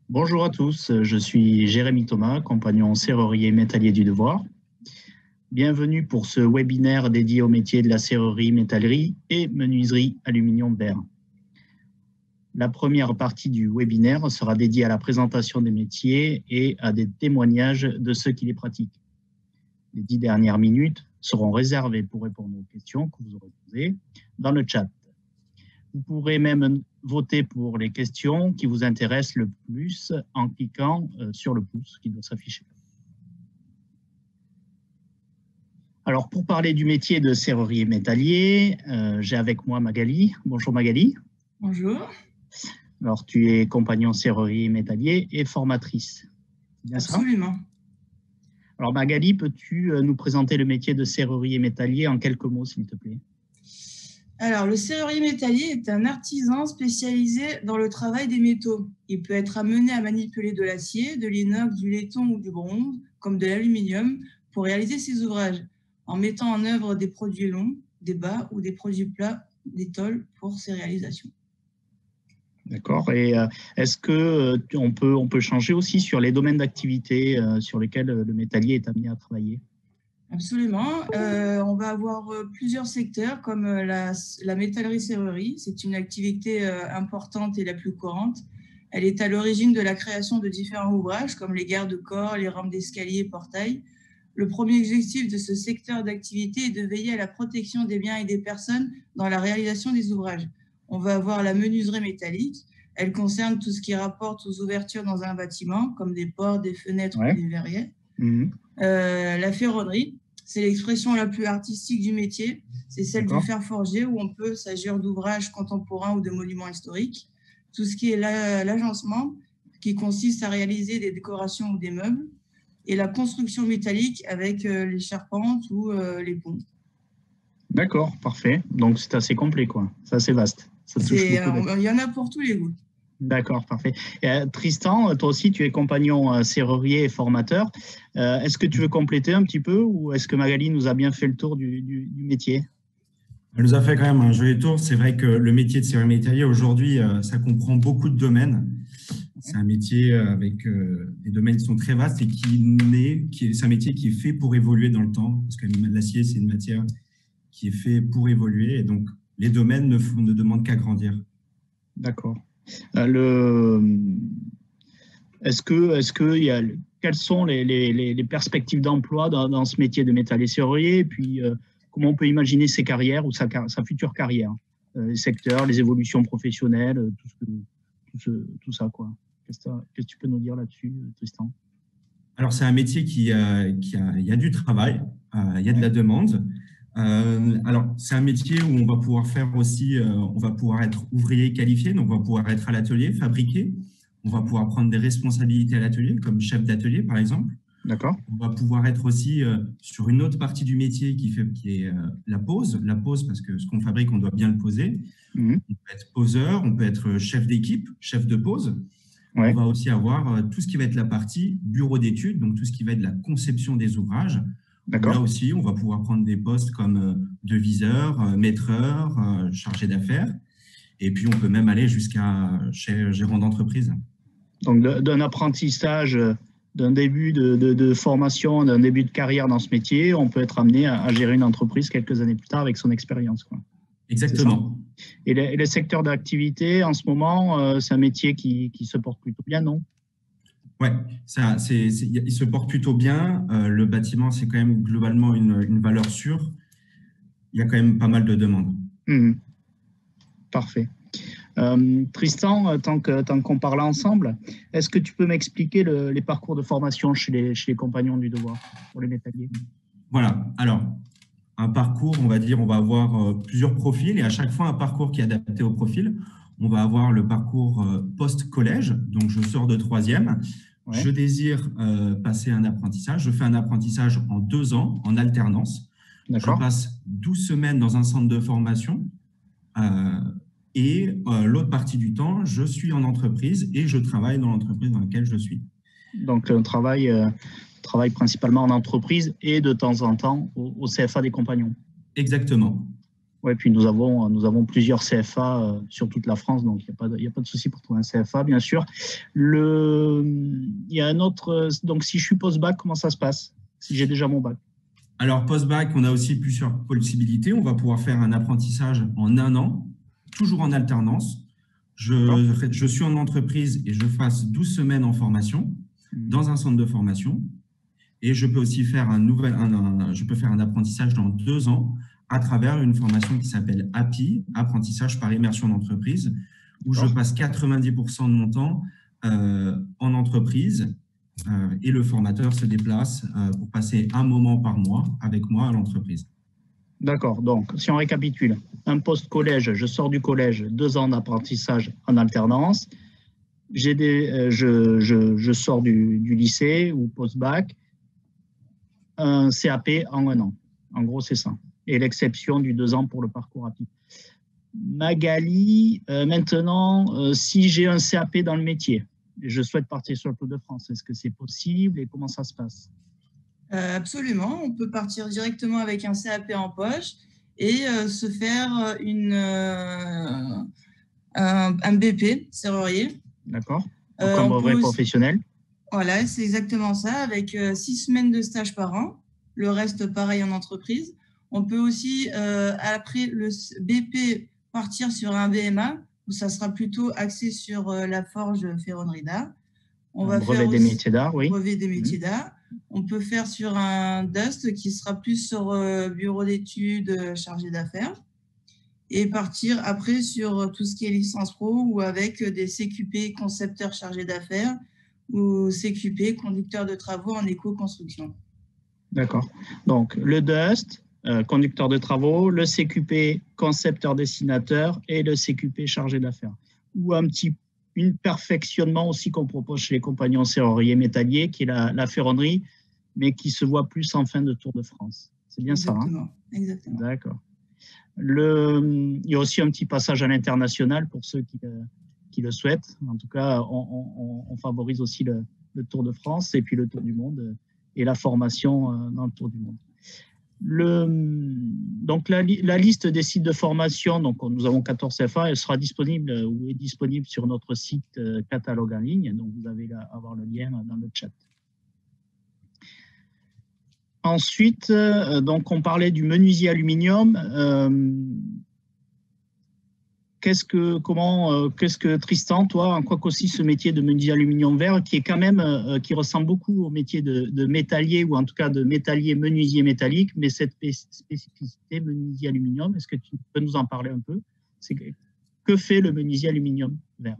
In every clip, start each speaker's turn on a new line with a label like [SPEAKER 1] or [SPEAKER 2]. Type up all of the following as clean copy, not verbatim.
[SPEAKER 1] Bonjour à tous, je suis Jérémy Thomas, compagnon serrurier métallier du Devoir. Bienvenue pour ce webinaire dédié au métier de la serrurerie, métallerie et menuiserie aluminium-verre. La première partie du webinaire sera dédiée à la présentation des métiers et à des témoignages de ceux qui les pratiquent. Les 10 dernières minutes seront réservées pour répondre aux questions que vous aurez posées dans le chat. Vous pourrez même voter pour les questions qui vous intéressent le plus en cliquant sur le pouce qui doit s'afficher. Alors, pour parler du métier de serrurier métallier, j'ai avec moi Magali. Bonjour Magali.
[SPEAKER 2] Bonjour.
[SPEAKER 1] Alors, tu es compagnon serrurier métallier et formatrice. Bien
[SPEAKER 2] Absolument.
[SPEAKER 1] Ça. Alors Magali, peux-tu nous présenter le métier de serrurier métallier en quelques mots, s'il te plaît?
[SPEAKER 2] Alors, le serrurier métallier est un artisan spécialisé dans le travail des métaux. Il peut être amené à manipuler de l'acier, de l'inox, du laiton ou du bronze, comme de l'aluminium, pour réaliser ses ouvrages, en mettant en œuvre des produits longs, des bas ou des produits plats d'étole pour ses réalisations.
[SPEAKER 1] D'accord. Et est-ce qu'on peut changer aussi sur les domaines d'activité sur lesquels le métallier est amené à travailler?
[SPEAKER 2] Absolument. On va avoir plusieurs secteurs comme la métallerie-serrurerie. C'est une activité importante et la plus courante. Elle est à l'origine de la création de différents ouvrages comme les garde-corps, les rampes d'escalier et portails. Le premier objectif de ce secteur d'activité est de veiller à la protection des biens et des personnes dans la réalisation des ouvrages. On va avoir la menuiserie métallique. Elle concerne tout ce qui rapporte aux ouvertures dans un bâtiment, comme des portes, des fenêtres ou des verrières. La ferronnerie, c'est l'expression la plus artistique du métier. C'est celle du fer forgé où on peut s'agir d'ouvrages contemporains ou de monuments historiques. Tout ce qui est l'agencement, qui consiste à réaliser des décorations ou des meubles. Et la construction métallique avec les charpentes ou les ponts.
[SPEAKER 1] D'accord, parfait. Donc, c'est assez complet, quoi. C'est assez vaste.
[SPEAKER 2] Il y en a pour tous les goûts.
[SPEAKER 1] D'accord, parfait. Tristan, toi aussi, tu es compagnon serrurier et formateur. Est-ce que tu veux compléter un petit peu ou est-ce que Magali nous a bien fait le tour du métier?
[SPEAKER 3] Elle nous a fait quand même un joli tour. C'est vrai que le métier de serrurier métallier, aujourd'hui, ça comprend beaucoup de domaines. C'est un métier avec des domaines qui sont très vastes et c'est un métier qui est fait pour évoluer dans le temps. Parce que l'acier, c'est une matière qui est fait pour évoluer. Et donc, les domaines ne demandent qu'à grandir.
[SPEAKER 1] D'accord. Quelles sont les perspectives d'emploi dans ce métier de métallier serrurier? Et puis, comment on peut imaginer ses carrières ou sa future carrière? Les secteurs, les évolutions professionnelles, tout ça, quoi. Qu'est-ce que tu peux nous dire là-dessus, Tristan?
[SPEAKER 3] Alors, c'est un métier il y a du travail, il y a de la demande. Alors, c'est un métier où on va pouvoir faire aussi, on va pouvoir être ouvrier qualifié, donc on va pouvoir être à l'atelier, fabriquer. On va pouvoir prendre des responsabilités à l'atelier, comme chef d'atelier, par exemple.
[SPEAKER 1] D'accord.
[SPEAKER 3] On va pouvoir être aussi sur une autre partie du métier qui est la pose. La pose, parce que ce qu'on fabrique, on doit bien le poser. On peut être poseur, on peut être chef d'équipe, chef de pose. On va aussi avoir tout ce qui va être la partie bureau d'études, donc tout ce qui va être la conception des ouvrages. Là aussi, on va pouvoir prendre des postes comme deviseur, maîtreur, chargé d'affaires. Et puis, on peut même aller jusqu'à gérant d'entreprise.
[SPEAKER 1] Donc, d'un apprentissage, d'un début de formation, d'un début de carrière dans ce métier, on peut être amené à gérer une entreprise quelques années plus tard avec son expérience, quoi.
[SPEAKER 3] Exactement.
[SPEAKER 1] Et les secteurs d'activité, en ce moment, c'est un métier qui se porte plutôt bien, non?
[SPEAKER 3] Oui, il se porte plutôt bien. Le bâtiment, c'est quand même globalement une valeur sûre. Il y a quand même pas mal de demandes.
[SPEAKER 1] Parfait. Tristan, tant qu'on parle ensemble, est-ce que tu peux m'expliquer les parcours de formation chez les compagnons du devoir pour les métalliers?
[SPEAKER 3] Voilà. Alors, un parcours, on va dire, on va avoir plusieurs profils et à chaque fois un parcours qui est adapté au profil. On va avoir le parcours post-collège, donc je sors de 3e. Je désire passer un apprentissage. Je fais un apprentissage en 2 ans, en alternance. Je passe 12 semaines dans un centre de formation et l'autre partie du temps, je suis en entreprise et je travaille dans l'entreprise dans laquelle je suis.
[SPEAKER 1] Donc, on travaille principalement en entreprise et de temps en temps au CFA des compagnons.
[SPEAKER 3] Exactement.
[SPEAKER 1] Oui, puis nous avons plusieurs CFA sur toute la France, donc il n'y a pas de souci pour trouver un CFA, bien sûr. Il y a un autre, donc si je suis post-bac, comment ça se passe, si j'ai déjà mon bac?
[SPEAKER 3] Alors, post-bac, on a aussi plusieurs possibilités. On va pouvoir faire un apprentissage en 1 an, toujours en alternance. Je suis en entreprise et je fasse 12 semaines en formation dans un centre de formation. Et je peux aussi faire je peux faire un apprentissage dans 2 ans à travers une formation qui s'appelle API, apprentissage par immersion d'entreprise, où je passe 90% de mon temps en entreprise et le formateur se déplace pour passer un moment par mois avec moi à l'entreprise.
[SPEAKER 1] D'accord. Donc, si on récapitule, un post-collège, je sors du collège, 2 ans d'apprentissage en alternance. Je sors du lycée ou post-bac, un CAP en 1 an. En gros, c'est ça. Et l'exception du 2 ans pour le parcours rapide. Magali, maintenant, si j'ai un CAP dans le métier, je souhaite partir sur le Tour de France, est-ce que c'est possible et comment ça se passe?
[SPEAKER 2] Absolument, on peut partir directement avec un CAP en poche et se faire un BP serrurier.
[SPEAKER 1] D'accord. Comme brevet professionnel.
[SPEAKER 2] Voilà, c'est exactement ça, avec 6 semaines de stage par an, le reste pareil en entreprise. On peut aussi, après le BP, partir sur un BMA, où ça sera plutôt axé sur la forge ferronnerie d'art. On va
[SPEAKER 1] brevet
[SPEAKER 2] faire
[SPEAKER 1] des métiers d'art, oui.
[SPEAKER 2] Brevet des métiers d'art. On peut faire sur un DUST qui sera plus sur bureau d'études, chargé d'affaires. Et partir après sur tout ce qui est licence pro ou avec des CQP concepteurs chargés d'affaires ou CQP conducteur de travaux en éco-construction. D'accord.
[SPEAKER 1] Donc, le DUST, conducteur de travaux, le CQP concepteur dessinateur et le CQP chargé d'affaires. Ou un perfectionnement aussi qu'on propose chez les compagnons serruriers métalliers, qui est la ferronnerie, mais qui se voit plus en fin de Tour de France. C'est bien ça, hein?
[SPEAKER 2] Exactement.
[SPEAKER 1] D'accord. Il y a aussi un petit passage à l'international pour ceux qui le souhaitent. En tout cas, on favorise aussi le Tour de France et puis le Tour du monde et la formation dans le Tour du monde. Donc la liste des sites de formation, donc nous avons 14 CFA, elle sera disponible ou est disponible sur notre site catalogue en ligne, donc vous avez à avoir le lien dans le chat. Ensuite, donc on parlait du menuisier aluminium. Qu'est-ce que Tristan, toi, en quoi consiste ce métier de menuisier aluminium verre qui est quand même, qui ressemble beaucoup au métier de métallier ou en tout cas de métallier menuisier métallique, mais cette spécificité menuisier aluminium, est-ce que tu peux nous en parler un peu? Que fait le menuisier aluminium verre?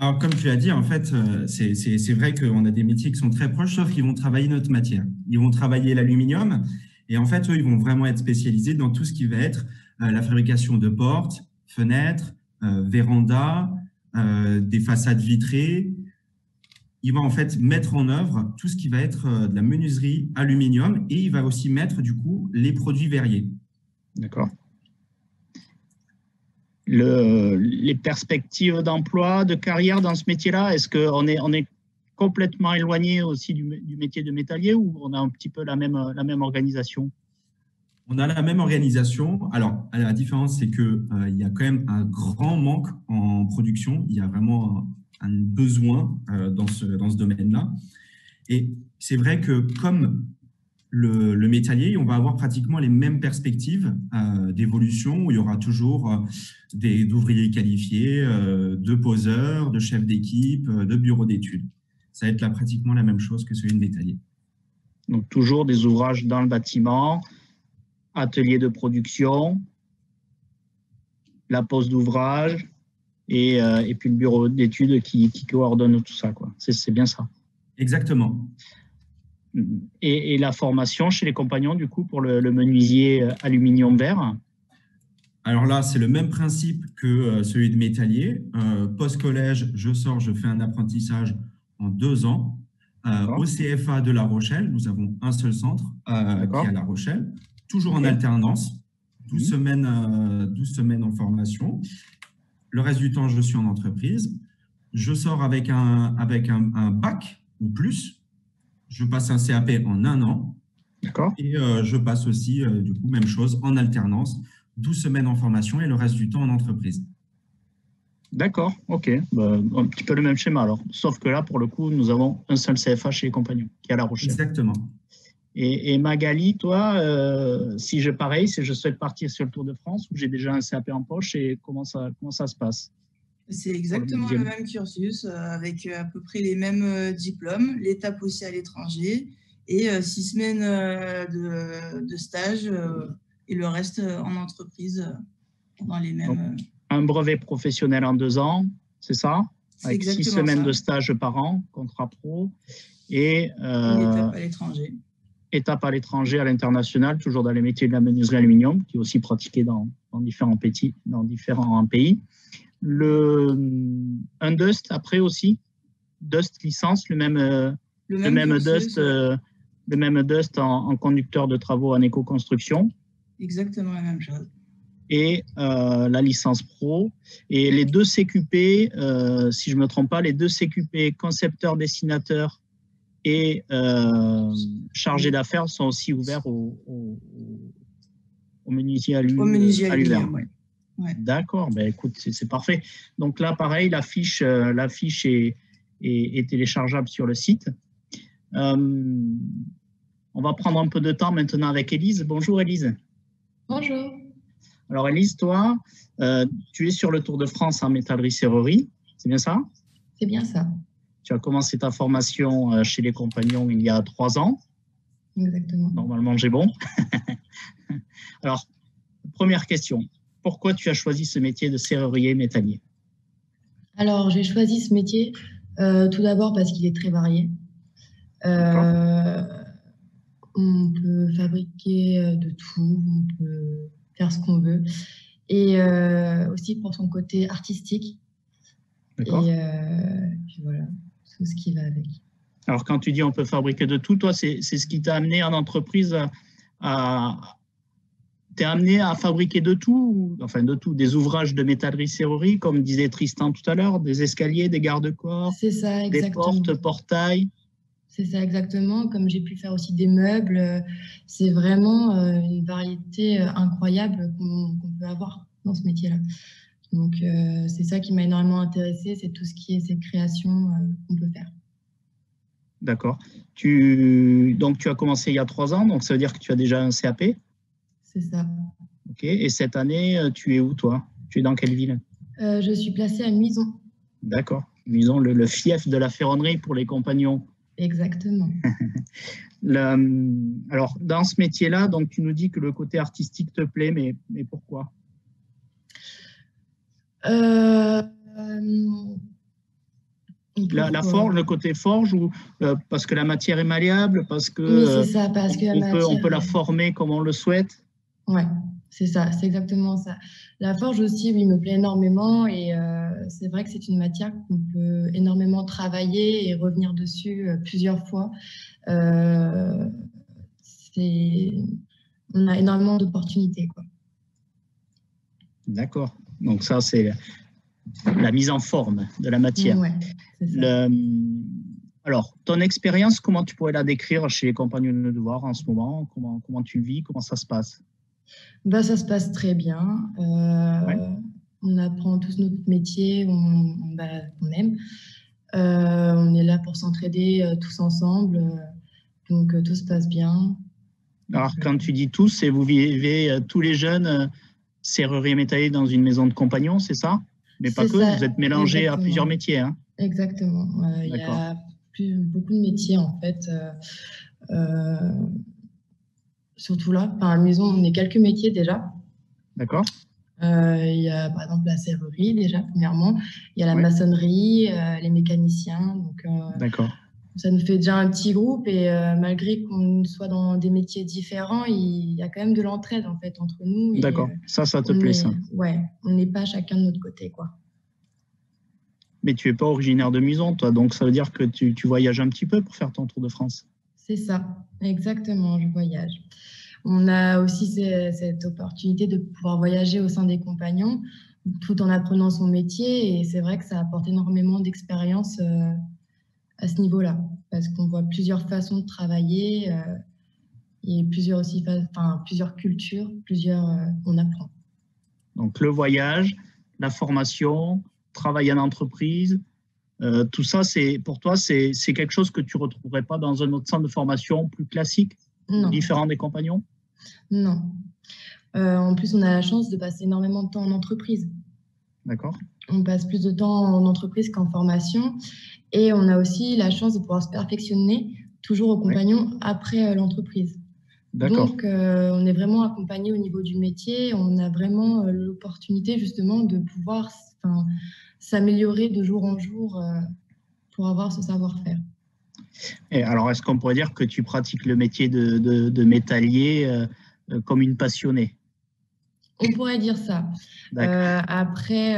[SPEAKER 3] Alors, comme tu l'as dit, en fait, c'est vrai qu'on a des métiers qui sont très proches, sauf qu'ils vont travailler notre matière. Ils vont travailler l'aluminium et en fait, eux, ils vont vraiment être spécialisés dans tout ce qui va être la fabrication de portes, fenêtres, vérandas, des façades vitrées. Il va en fait mettre en œuvre tout ce qui va être de la menuiserie aluminium et il va aussi mettre du coup les produits verriers.
[SPEAKER 1] D'accord. Les perspectives d'emploi, de carrière dans ce métier-là, est-ce qu'on est complètement éloigné aussi du métier de métallier ou on a un petit peu la même organisation?
[SPEAKER 3] On a la même organisation. Alors, la différence, c'est qu'il y a quand même un grand manque en production. Il y a vraiment un besoin dans ce domaine-là. Et c'est vrai que comme le métallier, on va avoir pratiquement les mêmes perspectives d'évolution où il y aura toujours d'ouvriers qualifiés, de poseurs, de chefs d'équipe, de bureaux d'études. Ça va être là pratiquement la même chose que celui de métallier.
[SPEAKER 1] Donc, toujours des ouvrages dans le bâtiment, atelier de production, la pose d'ouvrage et puis le bureau d'études qui coordonne tout ça, quoi. C'est bien ça.
[SPEAKER 3] Exactement.
[SPEAKER 1] Et la formation chez les compagnons, du coup, pour le menuisier aluminium verre?
[SPEAKER 3] Alors là, c'est le même principe que celui de métallier. Post-collège, je sors, je fais un apprentissage en 2 ans. Au CFA de La Rochelle, nous avons un seul centre qui est à La Rochelle, toujours en alternance, 12 semaines en formation. Le reste du temps, je suis en entreprise. Je sors avec un bac ou plus. Je passe un CAP en 1 an.
[SPEAKER 1] D'accord.
[SPEAKER 3] Et je passe aussi, du coup, même chose, en alternance, 12 semaines en formation et le reste du temps en entreprise.
[SPEAKER 1] D'accord, ok. Bah, un petit peu le même schéma alors. Sauf que là, pour le coup, nous avons un seul CFA chez les compagnons, qui est à La Rochelle.
[SPEAKER 3] Exactement.
[SPEAKER 1] Et Magali, toi, si je souhaite partir sur le Tour de France, où j'ai déjà un CAP en poche, et comment ça se passe?
[SPEAKER 2] C'est exactement le même cursus, avec à peu près les mêmes diplômes, l'étape aussi à l'étranger, et 6 semaines de stage, et le reste en entreprise dans les mêmes...
[SPEAKER 1] Donc, un brevet professionnel en 2 ans, c'est ça? Avec 6 semaines de stage par an, contrat pro, et
[SPEAKER 2] une étape à l'étranger.
[SPEAKER 1] Étape à l'étranger, à l'international, toujours dans les métiers de la menuiserie aluminium, qui est aussi pratiqué dans différents pays. Un Dust après aussi, Dust licence, le même Dust en conducteur de travaux en éco-construction.
[SPEAKER 2] Exactement la même chose.
[SPEAKER 1] Et la licence pro. Et les 2 CQP, si je ne me trompe pas, les 2 CQP concepteur-dessinateur et chargé d'affaires sont aussi ouverts aux menuisiers aluminium.
[SPEAKER 2] Ouais.
[SPEAKER 1] D'accord, ben écoute, c'est parfait. Donc là, pareil, la fiche est téléchargeable sur le site. On va prendre un peu de temps maintenant avec Élise. Bonjour Élise.
[SPEAKER 4] Bonjour.
[SPEAKER 1] Alors Élise, toi, tu es sur le Tour de France en métallerie-serrerie, c'est bien ça?
[SPEAKER 4] C'est bien ça.
[SPEAKER 1] Tu as commencé ta formation chez les compagnons il y a 3 ans.
[SPEAKER 4] Exactement.
[SPEAKER 1] Normalement, j'ai bon. Alors, première question. Pourquoi tu as choisi ce métier de serrurier métallier?
[SPEAKER 4] Alors, j'ai choisi ce métier tout d'abord parce qu'il est très varié. On peut fabriquer de tout, on peut faire ce qu'on veut. Et aussi pour son côté artistique.
[SPEAKER 1] D'accord.
[SPEAKER 4] Et puis voilà, tout ce qui va avec.
[SPEAKER 1] Alors, quand tu dis on peut fabriquer de tout, toi, c'est ce qui t'a amené en entreprise T'es amené à fabriquer de tout, des ouvrages de métallerie-serrerie, comme disait Tristan tout à l'heure, des escaliers, des garde-corps, des portes, portails.
[SPEAKER 4] C'est ça, exactement. Comme j'ai pu faire aussi des meubles, c'est vraiment une variété incroyable qu'on peut avoir dans ce métier-là. Donc, c'est ça qui m'a énormément intéressée, c'est tout ce qui est ces créations qu'on peut faire.
[SPEAKER 1] D'accord. Donc, tu as commencé il y a 3 ans, donc ça veut dire que tu as déjà un CAP?
[SPEAKER 4] C'est ça.
[SPEAKER 1] Ok. Et cette année, tu es où, toi? Tu es dans quelle ville?
[SPEAKER 4] Je suis placée à Muison.
[SPEAKER 1] D'accord. Muison, le fief de la ferronnerie pour les compagnons.
[SPEAKER 4] Exactement.
[SPEAKER 1] Alors, dans ce métier-là, donc tu nous dis que le côté artistique te plaît, mais pourquoi? La forge, le côté forge, ou parce que la matière est malléable, parce que
[SPEAKER 4] oui, c'est ça, parce
[SPEAKER 1] on peut la former comme on le souhaite.
[SPEAKER 4] Ouais, c'est ça, c'est exactement ça. La forge aussi, oui, me plaît énormément, et c'est vrai que c'est une matière qu'on peut énormément travailler et revenir dessus plusieurs fois. On a énormément d'opportunités, quoi.
[SPEAKER 1] D'accord. Donc ça, c'est la mise en forme de la matière.
[SPEAKER 4] Ouais, c'est ça.
[SPEAKER 1] Alors, ton expérience, comment tu pourrais la décrire chez les compagnons de devoir en ce moment? Comment tu le vis? Comment ça se passe?
[SPEAKER 4] Bah, ça se passe très bien. On apprend tous notre métier, on aime. On est là pour s'entraider tous ensemble. Donc, tout se passe bien.
[SPEAKER 1] Alors, quand tu dis tous, c'est vous vivez tous les jeunes serruriers métalliers dans une maison de compagnons, c'est ça? Mais pas que, vous êtes mélangés à plusieurs métiers. Hein?
[SPEAKER 4] Exactement. Il y a beaucoup de métiers, en fait. Surtout là, à la maison, on est quelques métiers déjà.
[SPEAKER 1] D'accord.
[SPEAKER 4] Il y a par exemple la serrurerie déjà, premièrement. Il y a la maçonnerie, les mécaniciens. Donc,
[SPEAKER 1] d'accord.
[SPEAKER 4] Ça nous fait déjà un petit groupe, et malgré qu'on soit dans des métiers différents, il y a quand même de l'entraide en fait entre nous.
[SPEAKER 1] D'accord, ça te plaît, ça?
[SPEAKER 4] Ouais, on n'est pas chacun de notre côté, quoi.
[SPEAKER 1] Mais tu n'es pas originaire de Muison, toi, donc ça veut dire que tu voyages un petit peu pour faire ton Tour de France?
[SPEAKER 4] C'est ça, exactement, je voyage. On a aussi cette opportunité de pouvoir voyager au sein des compagnons, tout en apprenant son métier, et c'est vrai que ça apporte énormément d'expérience à ce niveau-là, parce qu'on voit plusieurs façons de travailler et plusieurs cultures, on apprend.
[SPEAKER 1] Donc, le voyage, la formation, travail en entreprise, tout ça, pour toi, c'est quelque chose que tu ne retrouverais pas dans un autre centre de formation plus classique, différent des compagnons?
[SPEAKER 4] Non. En plus, on a la chance de passer énormément de temps en entreprise.
[SPEAKER 1] D'accord.
[SPEAKER 4] On passe plus de temps en entreprise qu'en formation. Et on a aussi la chance de pouvoir se perfectionner toujours au compagnon après l'entreprise. Donc, on est vraiment accompagné au niveau du métier. On a vraiment l'opportunité justement de pouvoir s'améliorer de jour en jour pour avoir ce savoir-faire.
[SPEAKER 1] Et alors, est-ce qu'on pourrait dire que tu pratiques le métier de métallier comme une passionnée?
[SPEAKER 4] On pourrait dire ça. Après,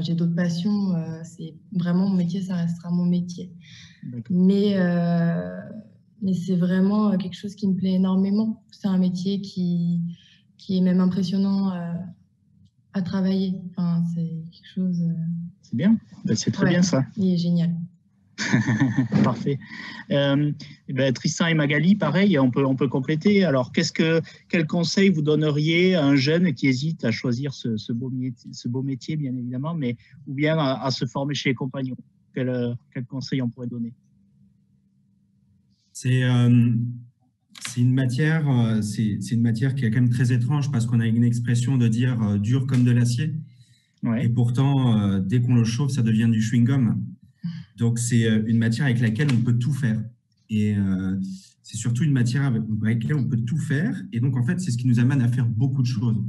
[SPEAKER 4] j'ai d'autres passions. C'est vraiment mon métier, ça restera mon métier. Mais c'est vraiment quelque chose qui me plaît énormément. C'est un métier qui est même impressionnant à travailler. Enfin, c'est quelque chose...
[SPEAKER 1] C'est bien, c'est très bien ça.
[SPEAKER 4] Il est génial.
[SPEAKER 1] Parfait. Tristan et Magali, pareil, on peut compléter. Alors, quel conseil vous donneriez à un jeune qui hésite à choisir ce beau métier, bien évidemment, ou bien à se former chez les compagnons? Quel conseil on pourrait donner?
[SPEAKER 3] C'est une matière qui est quand même très étrange parce qu'on a une expression de dire dur comme de l'acier. Ouais. Et pourtant, dès qu'on le chauffe, ça devient du chewing-gum. Donc, c'est une matière avec laquelle on peut tout faire. Et c'est surtout une matière avec laquelle on peut tout faire. Et donc, en fait, c'est ce qui nous amène à faire beaucoup de choses.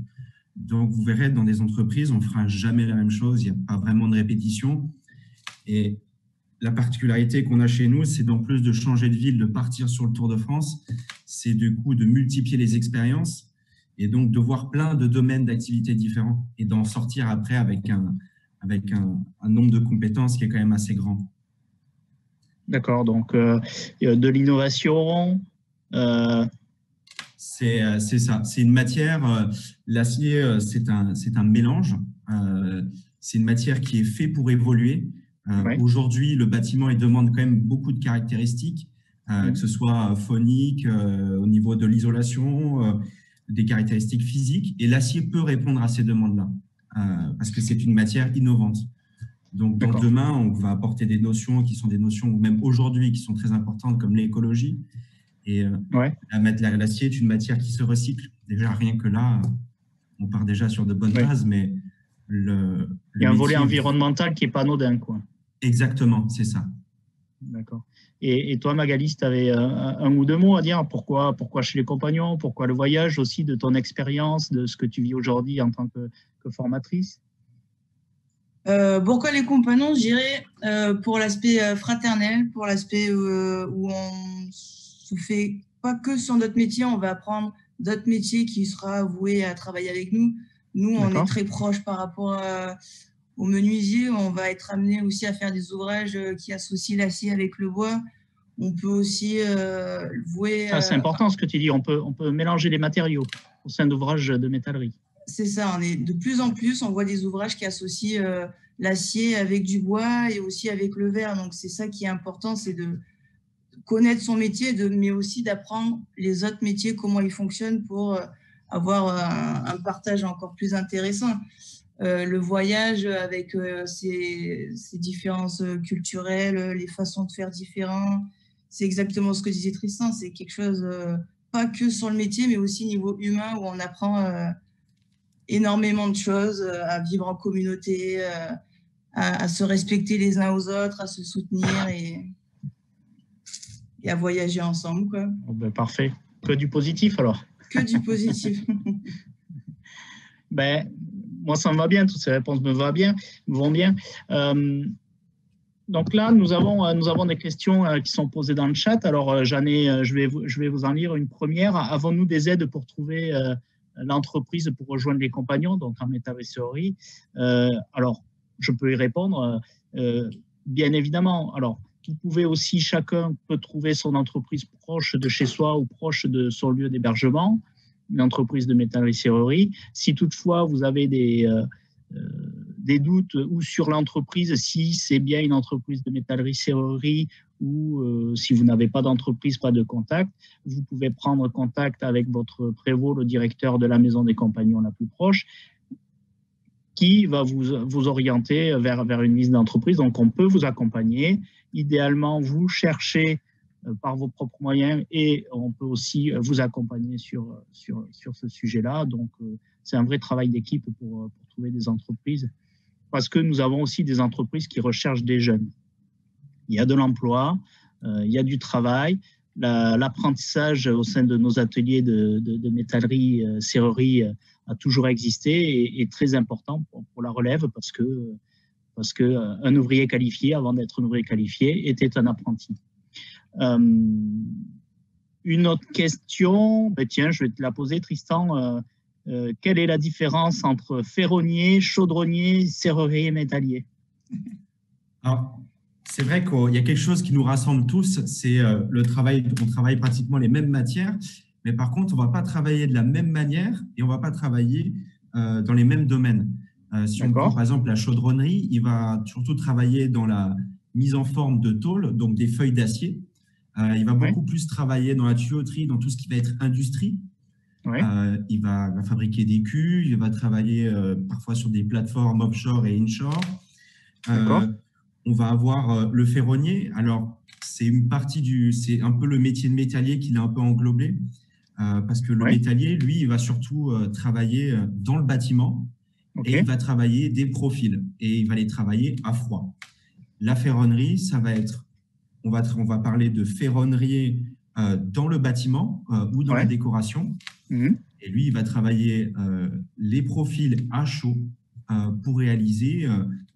[SPEAKER 3] Donc, vous verrez, dans des entreprises, on ne fera jamais la même chose. Il n'y a pas vraiment de répétition. Et la particularité qu'on a chez nous, c'est d'en plus de changer de ville, de partir sur le Tour de France, c'est du coup de multiplier les expériences et donc de voir plein de domaines d'activités différents et d'en sortir après avec un nombre de compétences qui est quand même assez grand.
[SPEAKER 1] D'accord, donc de l'innovation.
[SPEAKER 3] C'est ça, c'est une matière, l'acier, c'est un mélange, c'est une matière qui est faite pour évoluer. Aujourd'hui, le bâtiment il demande quand même beaucoup de caractéristiques, que ce soit phonique, au niveau de l'isolation, des caractéristiques physiques, et l'acier peut répondre à ces demandes-là, parce que c'est une matière innovante. Donc, dans demain, on va apporter des notions qui sont des notions, même aujourd'hui, qui sont très importantes, comme l'écologie. Et l'acier est une matière qui se recycle. Déjà, rien que là, on part déjà sur de bonnes bases, mais il
[SPEAKER 1] y a un volet environnemental qui n'est pas anodin, quoi.
[SPEAKER 3] Exactement, c'est ça.
[SPEAKER 1] D'accord. Et toi, Magali, tu avais un ou deux mots à dire? Pourquoi chez les compagnons? Pourquoi le voyage aussi, de ton expérience, de ce que tu vis aujourd'hui en tant que formatrice?
[SPEAKER 2] Pourquoi les compagnons? Je dirais pour l'aspect fraternel, pour l'aspect où on se fait pas que sur notre métier, on va apprendre d'autres métiers qui sera voué à travailler avec nous. Nous, on est très proches par rapport au menuisier. On va être amené aussi à faire des ouvrages qui associent l'acier avec le bois. On peut aussi vouer...
[SPEAKER 1] c'est important ce que tu dis, on peut mélanger les matériaux au sein d'ouvrages de métallerie.
[SPEAKER 2] C'est ça, on est de plus en plus, on voit des ouvrages qui associent l'acier avec du bois et aussi avec le verre. Donc, c'est ça qui est important, c'est de connaître son métier, mais aussi d'apprendre les autres métiers, comment ils fonctionnent pour avoir un partage encore plus intéressant. Le voyage avec ses différences culturelles, les façons de faire différentes, c'est exactement ce que disait Tristan, c'est quelque chose, pas que sur le métier, mais aussi niveau humain, où on apprend énormément de choses, à vivre en communauté, à se respecter les uns aux autres, à se soutenir et à voyager ensemble, quoi.
[SPEAKER 1] Oh ben, parfait. Que du positif alors.
[SPEAKER 2] Que du positif.
[SPEAKER 1] Moi, ça me va bien, toutes ces réponses me vont bien. Donc là, nous avons des questions qui sont posées dans le chat. Alors, je vais vous en lire une première. Avons-nous des aides pour trouver l'entreprise pour rejoindre les compagnons, donc en métallerie? Alors, je peux y répondre. Bien évidemment. Alors, vous pouvez aussi, chacun peut trouver son entreprise proche de chez soi ou proche de son lieu d'hébergement, une entreprise de métallerie-serrurerie. Si toutefois vous avez des doutes ou sur l'entreprise, si c'est bien une entreprise de métallerie-serrurerie ou si vous n'avez pas d'entreprise, pas de contact, vous pouvez prendre contact avec votre prévôt, le directeur de la maison des compagnons la plus proche, qui va vous orienter vers une liste d'entreprise. Donc, on peut vous accompagner. Idéalement, vous cherchez par vos propres moyens et on peut aussi vous accompagner sur ce sujet-là. Donc, c'est un vrai travail d'équipe pour trouver des entreprises parce que nous avons aussi des entreprises qui recherchent des jeunes. Il y a de l'emploi, il y a du travail. L'apprentissage au sein de nos ateliers de métallerie, serrerie a toujours existé et est très important pour la relève parce que un ouvrier qualifié, avant d'être un ouvrier qualifié, était un apprenti. Une autre question, tiens, je vais te la poser, Tristan. Quelle est la différence entre ferronnier, chaudronnier, serrurier et métallier?
[SPEAKER 3] Alors, c'est vrai qu'il y a quelque chose qui nous rassemble tous, c'est le travail. On travaille pratiquement les mêmes matières, mais par contre, on ne va pas travailler de la même manière et on ne va pas travailler dans les mêmes domaines. Si on prend par exemple la chaudronnerie, il va surtout travailler dans la mise en forme de tôle, donc des feuilles d'acier. Il va beaucoup plus travailler dans la tuyauterie, dans tout ce qui va être industrie. Il va fabriquer des cuves, il va travailler parfois sur des plateformes offshore et inshore. On va avoir le ferronnier. Alors, c'est une partie c'est un peu le métier de métallier qui l'a un peu englobé, parce que le métallier, lui, il va surtout travailler dans le bâtiment et il va travailler des profils et il va les travailler à froid. La ferronnerie, ça va être, on va parler de ferronnerie dans le bâtiment ou dans la décoration. Et lui, il va travailler les profils à chaud pour réaliser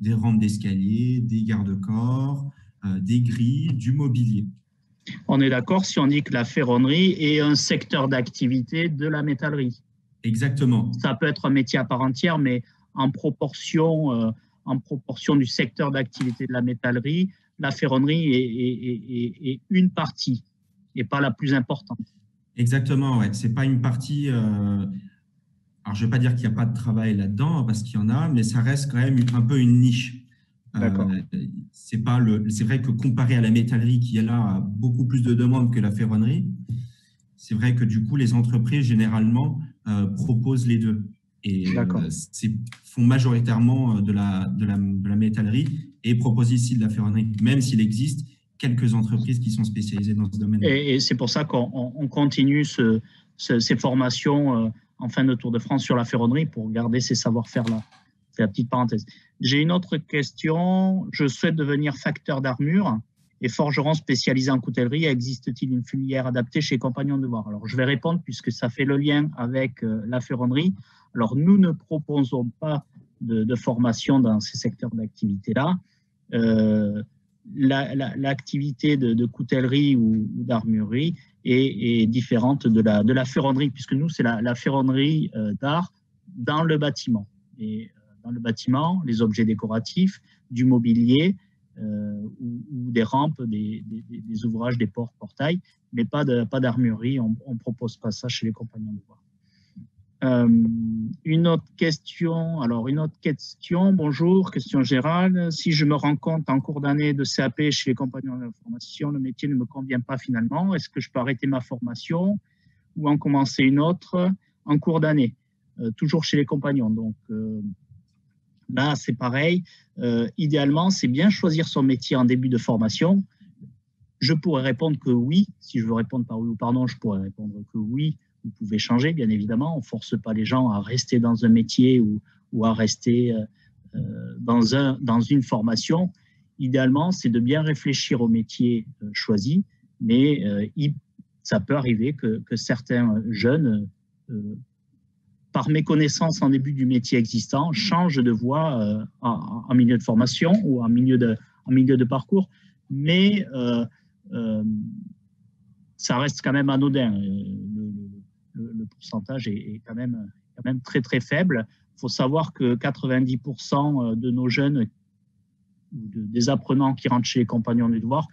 [SPEAKER 3] des rampes d'escalier, des garde-corps, des grilles, du mobilier.
[SPEAKER 1] On est d'accord si on dit que la ferronnerie est un secteur d'activité de la métallerie.
[SPEAKER 3] Exactement.
[SPEAKER 1] Ça peut être un métier à part entière, mais en proportion du secteur d'activité de la métallerie, la ferronnerie est une partie et pas la plus importante.
[SPEAKER 3] Exactement, ouais. C'est pas une partie. Alors, je ne vais pas dire qu'il n'y a pas de travail là-dedans, parce qu'il y en a, mais ça reste quand même un peu une niche. C'est vrai que comparé à la métallerie, qui est là, a beaucoup plus de demandes que la ferronnerie, c'est vrai que du coup, les entreprises, généralement, proposent les deux. Et font majoritairement de la métallerie et proposent ici de la ferronnerie, même s'il existe quelques entreprises qui sont spécialisées dans ce domaine.
[SPEAKER 1] Et c'est pour ça qu'on continue ces formations en fin de Tour de France sur la ferronnerie pour garder ces savoir-faire-là. C'est la petite parenthèse. J'ai une autre question. Je souhaite devenir facteur d'armure et forgeron spécialisé en coutellerie. Existe-t-il une filière adaptée chez Compagnons de Devoir? Alors, je vais répondre puisque ça fait le lien avec la ferronnerie. Alors, nous ne proposons pas de formation dans ces secteurs d'activité-là. L'activité de coutellerie ou d'armurerie est différente de la ferronnerie, puisque nous, c'est la ferronnerie d'art dans le bâtiment. Et dans le bâtiment, les objets décoratifs, du mobilier ou des rampes, des ouvrages, des portails, mais pas d'armurerie. On ne propose pas ça chez les Compagnons de Devoir. Une autre question. Bonjour, question générale. Si je me rends compte en cours d'année de CAP chez les compagnons de formation, le métier ne me convient pas finalement, est-ce que je peux arrêter ma formation ou en commencer une autre en cours d'année, toujours chez les compagnons? Donc là, c'est pareil. Idéalement, c'est bien choisir son métier en début de formation. Je pourrais répondre que oui. Si je veux répondre par oui ou par non, je pourrais répondre que oui. Vous pouvez changer, bien évidemment. On ne force pas les gens à rester dans un métier ou à rester dans une formation. Idéalement, c'est de bien réfléchir au métier choisi, mais ça peut arriver que certains jeunes, par méconnaissance en début du métier existant, changent de voie en milieu de formation ou en milieu de parcours. Mais ça reste quand même anodin. Le pourcentage est quand même très, très faible. Il faut savoir que 90% de nos jeunes, des apprenants qui rentrent chez les Compagnons du Devoir,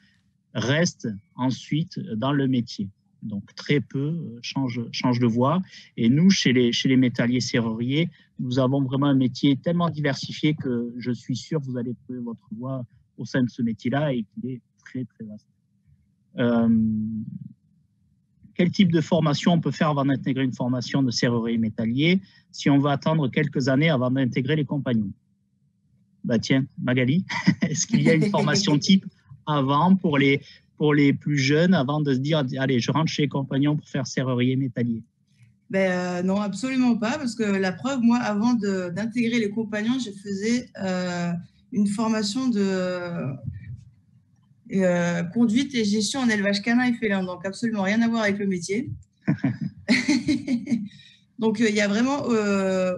[SPEAKER 1] restent ensuite dans le métier. Donc, très peu changent de voie. Et nous, chez les métalliers serruriers, nous avons vraiment un métier tellement diversifié que je suis sûr que vous allez trouver votre voie au sein de ce métier-là et qu'il est très, très vaste. quel type de formation on peut faire avant d'intégrer une formation de serrurier métallier si on veut attendre quelques années avant d'intégrer les compagnons? Bah tiens, Magali, est-ce qu'il y a une formation type avant pour les plus jeunes, avant de se dire, allez, je rentre chez les compagnons pour faire serrurier métallier?
[SPEAKER 2] Non, absolument pas, parce que la preuve, moi, avant d'intégrer les compagnons, je faisais une formation de conduite et gestion en élevage canin et félin, donc absolument rien à voir avec le métier. Donc, il n'y a vraiment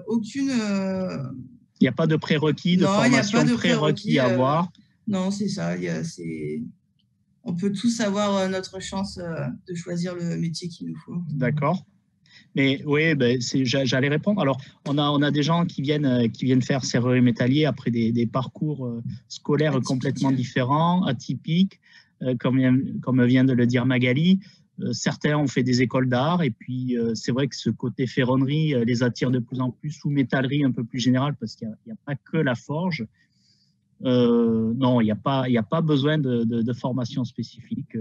[SPEAKER 2] aucune...
[SPEAKER 1] Il n'y a pas de prérequis, de formation prérequis à avoir.
[SPEAKER 2] Non, c'est ça. On peut tous avoir notre chance de choisir le métier qu'il nous faut.
[SPEAKER 1] D'accord. Mais oui, ben, j'allais répondre. Alors, on a des gens qui viennent faire serrurier métallier après des parcours scolaires atypiques, complètement différents, atypiques, comme vient de le dire Magali. Certains ont fait des écoles d'art et puis c'est vrai que ce côté ferronnerie les attire de plus en plus, ou métallerie un peu plus générale, parce qu'il n'y a pas que la forge. Non, il n'y a pas besoin de formation spécifique.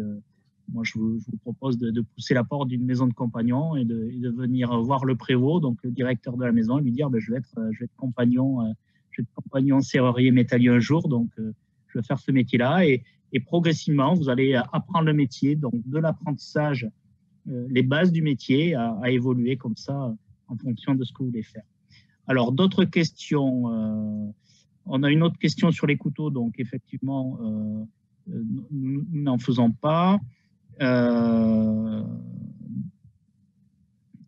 [SPEAKER 1] Moi, je vous propose de pousser la porte d'une maison de compagnons et de venir voir le prévôt, donc le directeur de la maison, et lui dire je vais être compagnon serrurier métallier un jour, donc je vais faire ce métier-là. Et progressivement, vous allez apprendre le métier, donc de l'apprentissage, les bases du métier, à évoluer comme ça en fonction de ce que vous voulez faire. Alors, d'autres questions. On a une autre question sur les couteaux, donc effectivement, nous n'en faisons pas.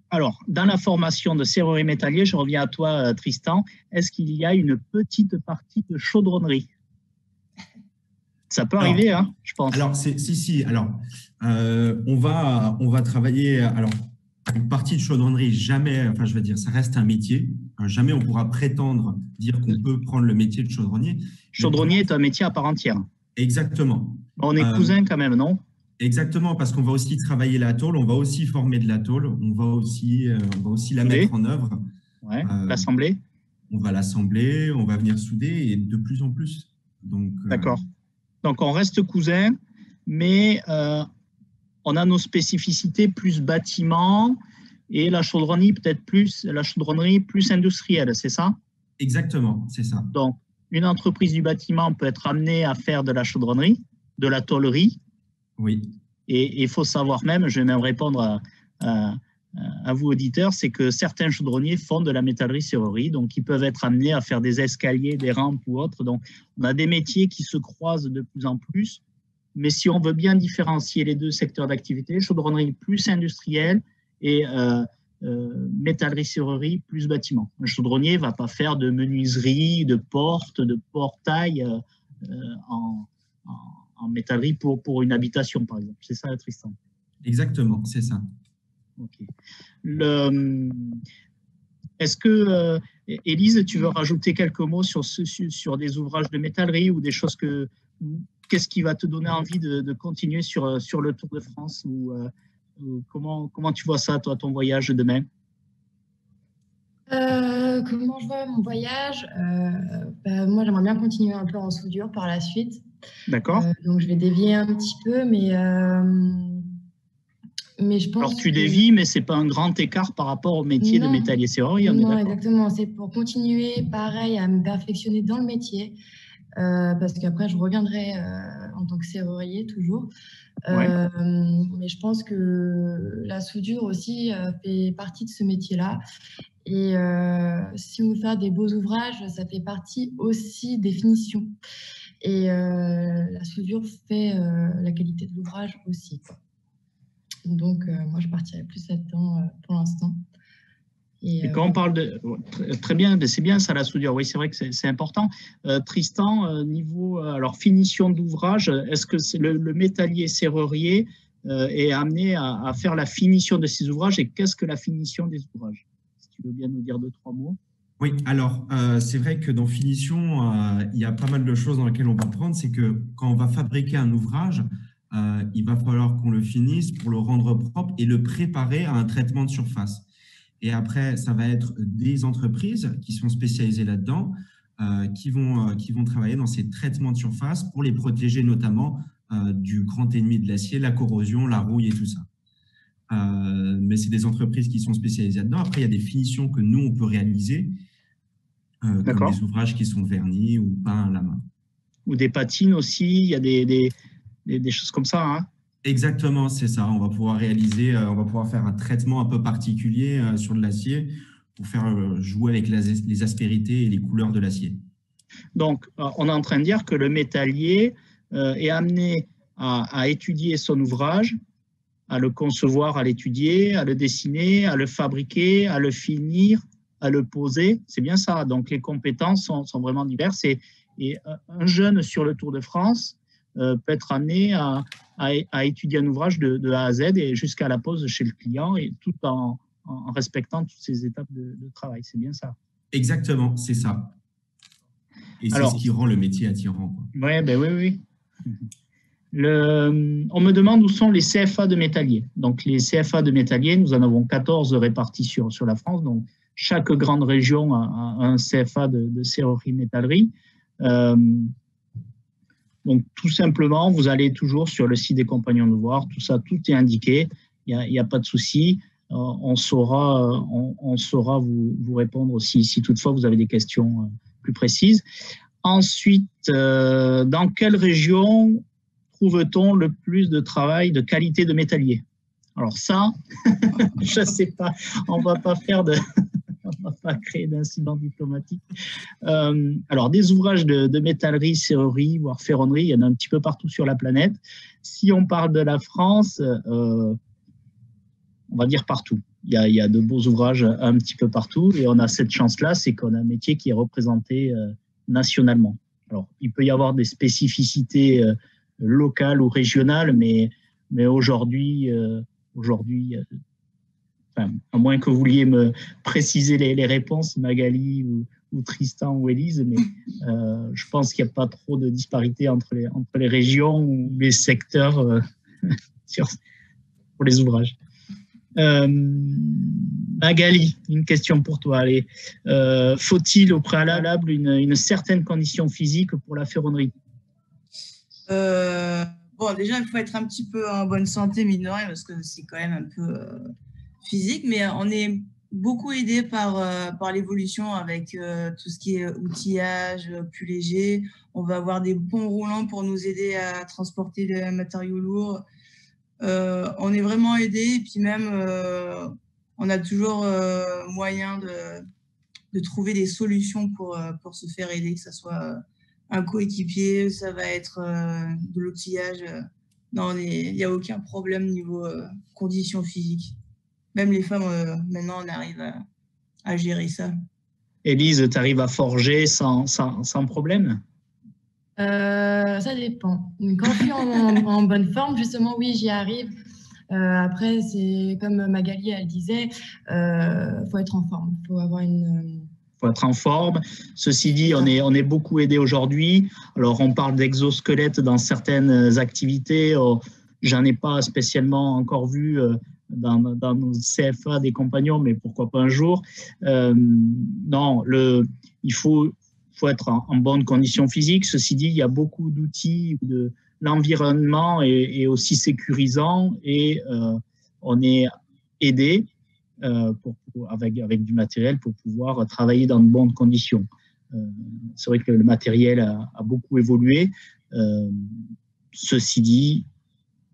[SPEAKER 1] Alors, dans la formation de serrurier métallier, je reviens à toi, Tristan, est-ce qu'il y a une petite partie de chaudronnerie? Ça peut arriver, hein, je pense.
[SPEAKER 3] Alors, si. Alors, on va travailler. Alors, une partie de chaudronnerie, jamais, enfin, je veux dire, ça reste un métier. Jamais on pourra prétendre dire qu'on peut prendre le métier de chaudronnier.
[SPEAKER 1] Chaudronnier est un métier à part entière.
[SPEAKER 3] Exactement.
[SPEAKER 1] On est cousins quand même, non?
[SPEAKER 3] Exactement, parce qu'on va aussi travailler la tôle, on va aussi former de la tôle, on va aussi la mettre en œuvre.
[SPEAKER 1] Ouais, l'assembler.
[SPEAKER 3] On va l'assembler, on va venir souder et de plus en plus.
[SPEAKER 1] D'accord. Donc, on reste cousins, mais on a nos spécificités plus bâtiment et la chaudronnerie plus industrielle, c'est ça?
[SPEAKER 3] Exactement, c'est ça.
[SPEAKER 1] Donc, une entreprise du bâtiment peut être amenée à faire de la chaudronnerie, de la tôlerie.
[SPEAKER 3] Oui.
[SPEAKER 1] Et il faut savoir même, je vais même répondre à vous auditeurs, c'est que certains chaudronniers font de la métallerie-serrurerie, donc ils peuvent être amenés à faire des escaliers, des rampes ou autres. Donc, on a des métiers qui se croisent de plus en plus. Mais si on veut bien différencier les deux secteurs d'activité, chaudronnerie plus industrielle et métallerie-serrurerie plus bâtiment. Un chaudronnier ne va pas faire de menuiserie, de porte, de portail en métallerie pour une habitation, par exemple. C'est ça, Tristan? Exactement,
[SPEAKER 3] c'est ça.
[SPEAKER 1] Okay. Est-ce que, Élise, tu veux rajouter quelques mots sur des ouvrages de métallerie ou des choses qu'est-ce qui va te donner envie de continuer sur le Tour de France ou comment tu vois ça, toi, ton voyage demain?
[SPEAKER 4] Comment je vois mon voyage? Moi, j'aimerais bien continuer un peu en soudure par la suite.
[SPEAKER 1] D'accord.
[SPEAKER 4] Donc, je vais dévier un petit peu, mais je pense.
[SPEAKER 1] Alors, tu dévies, mais ce n'est pas un grand écart par rapport au métier de métallier serrurier.
[SPEAKER 4] Non, exactement. C'est pour continuer, pareil, à me perfectionner dans le métier. Parce qu'après, je reviendrai en tant que serrurier toujours. Mais je pense que la soudure aussi fait partie de ce métier-là. Et si on veut faire des beaux ouvrages, ça fait partie aussi des finitions. Et la soudure fait la qualité de l'ouvrage aussi, quoi. Donc, moi, je partirai plus là-dedans pour l'instant.
[SPEAKER 1] Et quand on parle de... Très bien, c'est bien ça, la soudure. Oui, c'est vrai que c'est important. Tristan, niveau finition d'ouvrage, est-ce que le métallier serrurier est amené à faire la finition de ces ouvrages? Et qu'est-ce que la finition des ouvrages? Si tu veux bien nous dire 2-3 mots.
[SPEAKER 3] Oui, alors, c'est vrai que dans finition, il y a pas mal de choses dans lesquelles on va prendre. C'est que quand on va fabriquer un ouvrage, il va falloir qu'on le finisse pour le rendre propre et le préparer à un traitement de surface. Et après, ça va être des entreprises qui sont spécialisées là-dedans, qui vont travailler dans ces traitements de surface pour les protéger notamment du grand ennemi de l'acier, la corrosion, la rouille et tout ça. Mais c'est des entreprises qui sont spécialisées là-dedans. Après, il y a des finitions que nous, on peut réaliser, comme des ouvrages qui sont vernis ou peints à la main.
[SPEAKER 1] Ou des patines aussi, il y a des choses comme ça, hein.
[SPEAKER 3] Exactement, c'est ça. On va pouvoir faire un traitement un peu particulier sur de l'acier pour faire jouer avec les aspérités et les couleurs de l'acier.
[SPEAKER 1] Donc, on est en train de dire que le métallier est amené à étudier son ouvrage, à le concevoir, à l'étudier, à le dessiner, à le fabriquer, à le finir, à le poser. C'est bien ça. Donc, les compétences sont vraiment diverses. Et un jeune sur le Tour de France peut être amené à étudier un ouvrage de A à Z et jusqu'à la pose chez le client, et tout en respectant toutes ces étapes de travail. C'est bien ça.
[SPEAKER 3] Exactement, c'est ça. Et c'est ce qui rend le métier attirant.
[SPEAKER 1] Ouais, ben oui. On me demande où sont les CFA de métallier. Donc, les CFA de métallier, nous en avons 14 répartis sur la France. Donc, chaque grande région a un CFA de serrurerie-métallerie. Donc, tout simplement, vous allez toujours sur le site des Compagnons de Devoir. Tout ça, tout est indiqué. Il n'y a pas de souci. On saura vous répondre si toutefois vous avez des questions plus précises. Ensuite, dans quelle région trouve-t-on le plus de travail de qualité de métallier? Alors ça, je ne sais pas. On ne va pas créer d'incident diplomatique. Alors, des ouvrages de métallerie, serrurerie, voire ferronnerie, il y en a un petit peu partout sur la planète. Si on parle de la France, on va dire partout. Il y a de beaux ouvrages un petit peu partout, et on a cette chance-là, c'est qu'on a un métier qui est représenté nationalement. Alors, il peut y avoir des spécificités locales ou régionales, mais aujourd'hui, enfin, à moins que vous vouliez me préciser les réponses, Magali ou Tristan ou Élise, mais je pense qu'il n'y a pas trop de disparité entre les régions ou les secteurs pour les ouvrages. Magali, une question pour toi. Allez, faut-il au préalable une certaine condition physique pour la ferronnerie?
[SPEAKER 2] Bon, déjà, il faut être un petit peu en bonne santé, mine de rien, parce que c'est quand même un peu physique, mais on est beaucoup aidé par l'évolution avec tout ce qui est outillage plus léger. On va avoir des ponts roulants pour nous aider à transporter les matériaux lourds. On est vraiment aidé, et puis même on a toujours moyen de trouver des solutions pour se faire aider, que ce soit un coéquipier, ça va être de l'outillage. Non, il n'y a aucun problème niveau conditions physiques. Même les femmes, maintenant, on arrive à gérer ça.
[SPEAKER 1] Élise, tu arrives à forger sans problème?
[SPEAKER 4] Ça dépend. Quand je suis en bonne forme, justement, oui, j'y arrive. Après, c'est comme Magali, elle disait, faut être en forme. Faut avoir
[SPEAKER 1] faut être en forme. Ceci dit, on est beaucoup aidé aujourd'hui. Alors, on parle d'exosquelette dans certaines activités. J'en ai pas spécialement encore vu dans nos CFA des compagnons, mais pourquoi pas un jour. Non, il faut être en bonne condition physique. Ceci dit, il y a beaucoup d'outils. L'environnement est aussi sécurisant, et on est aidé avec du matériel pour pouvoir travailler dans de bonnes conditions. C'est vrai que le matériel a beaucoup évolué. Ceci dit,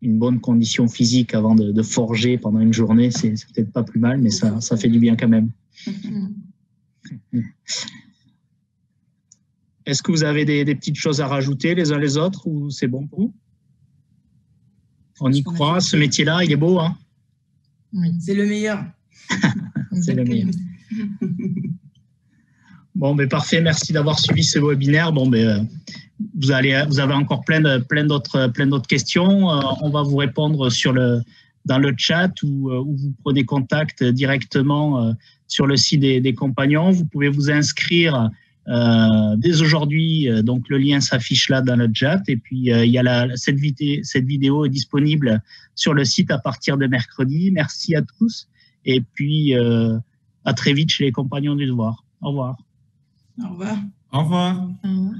[SPEAKER 1] une bonne condition physique avant de forger pendant une journée, c'est peut-être pas plus mal, mais ça fait du bien quand même. Est-ce que vous avez des petites choses à rajouter les uns les autres, ou c'est bon pour vous? On y croit, ce métier-là, il est beau, hein?
[SPEAKER 2] Oui, c'est le meilleur.
[SPEAKER 1] C'est le meilleur. Bon, mais parfait, merci d'avoir suivi ce webinaire. Bon, vous avez encore plein d'autres questions. On va vous répondre dans le chat, ou vous prenez contact directement sur le site des compagnons. Vous pouvez vous inscrire dès aujourd'hui. Donc le lien s'affiche là dans le chat, et puis il y a cette vidéo est disponible sur le site à partir de mercredi. Merci à tous, et puis à très vite chez les Compagnons du Devoir. Au revoir.
[SPEAKER 2] Au revoir.
[SPEAKER 3] Au revoir.
[SPEAKER 4] Au revoir.